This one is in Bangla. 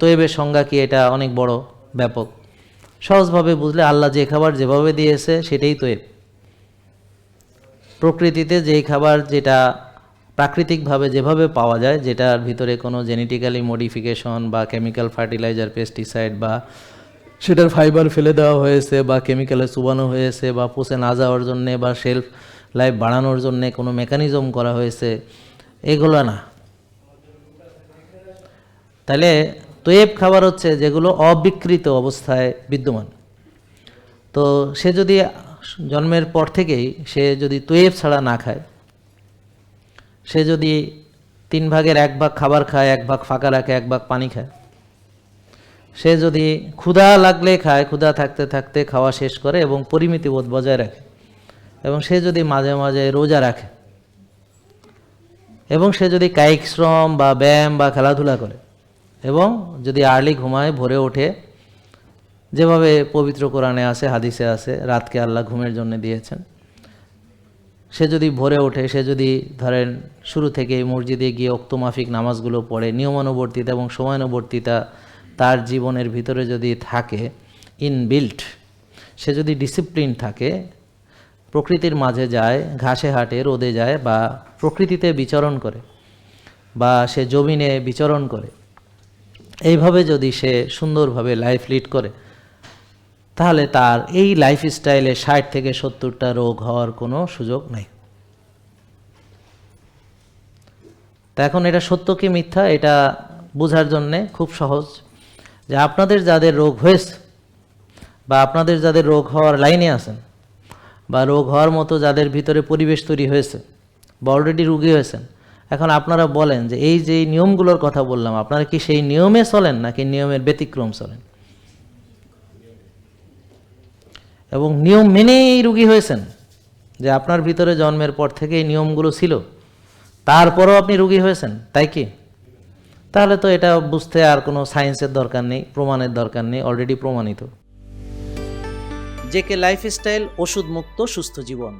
তয়েবের সংজ্ঞা কি, এটা অনেক বড় ব্যাপক। সহজভাবে বুঝলে আল্লাহ যে খাবার যেভাবে দিয়েছে সেটাই তয়েব। প্রকৃতিতে যেই খাবার যেটা প্রাকৃতিকভাবে যেভাবে পাওয়া যায়, যেটার ভিতরে কোনো জেনেটিক্যালি মডিফিকেশন বা কেমিক্যাল ফার্টিলাইজার, পেস্টিসাইড বা সেটার ফাইবার ফেলে দেওয়া হয়েছে বা কেমিক্যালে চুবানো হয়েছে বা পচে না যাওয়ার জন্যে বা শেলফ লাইফ বাড়ানোর জন্যে কোনো মেকানিজম করা হয়েছে, এগুলো না। তাহলে তয়েব খাবার হচ্ছে যেগুলো অবিকৃত অবস্থায় বিদ্যমান। তো সে যদি জন্মের পর থেকেই সে যদি তয়েব ছাড়া না খায়, সে যদি 3 ভাগের 1 ভাগ খাবার খায়, 1 ভাগ ফাঁকা রাখে, 1 ভাগ পানি খায়, সে যদি ক্ষুধা লাগলে খায়, ক্ষুধা থাকতে থাকতে খাওয়া শেষ করে এবং পরিমিতিবোধ বজায় রাখে, এবং সে যদি মাঝে মাঝে রোজা রাখে, এবং সে যদি কায়িক শ্রম বা ব্যায়াম বা খেলাধুলা করে, এবং যদি আর্লি ঘুমায়, ভোরে ওঠে, যেভাবে পবিত্র কোরআনে আছে, হাদিসে আছে, রাতকে আল্লাহ ঘুমের জন্য দিয়েছেন, সে যদি ভোরে ওঠে, সে যদি ধরেন শুরু থেকে মসজিদে গিয়ে ওক্তমাফিক নামাজগুলো পড়ে, নিয়মানুবর্তিতা এবং সময়ানুবর্তিতা তার জীবনের ভিতরে যদি থাকে ইনবিল্ট, সে যদি ডিসিপ্লিন থাকে, প্রকৃতির মাঝে যায়, ঘাসে হাঁটে, রোদে যায়, বা প্রকৃতিতে বিচরণ করে, বা সে জমিনে বিচরণ করে, এইভাবে যদি সে সুন্দরভাবে লাইফ লিড করে, তাহলে তার এই লাইফস্টাইলে 60 থেকে 70টা রোগ হওয়ার কোনো সুযোগ নেই। তা এখন এটা সত্য কি মিথ্যা, এটা বোঝার জন্যে খুব সহজ, যে আপনাদের যাদের রোগ হয়েছে, বা আপনাদের যাদের রোগ হওয়ার লাইনে আছেন, বা রোগ হওয়ার মতো যাদের ভিতরে পরিবেশ তৈরি হয়েছে, বা অলরেডি রোগী হয়েছেন, এখন আপনারা বলেন যে এই যে নিয়মগুলোর কথা বললাম, আপনারা কি সেই নিয়মে চলেন নাকি নিয়মের ব্যতিক্রম চলেন? এবং নিয়ম মেনেই রোগী হয়েছেন, যে আপনার ভিতরে জন্মের পর থেকে এই নিয়মগুলো ছিল, তারপরও আপনি রোগী হয়েছেন, তাই কি? তাহলে তো এটা বুঝতে আর কোনো সায়েন্সের দরকার নেই, প্রমাণের দরকার নেই, অলরেডি প্রমাণিত। জেকে লাইফস্টাইল, ওষুধ মুক্ত সুস্থ জীবন।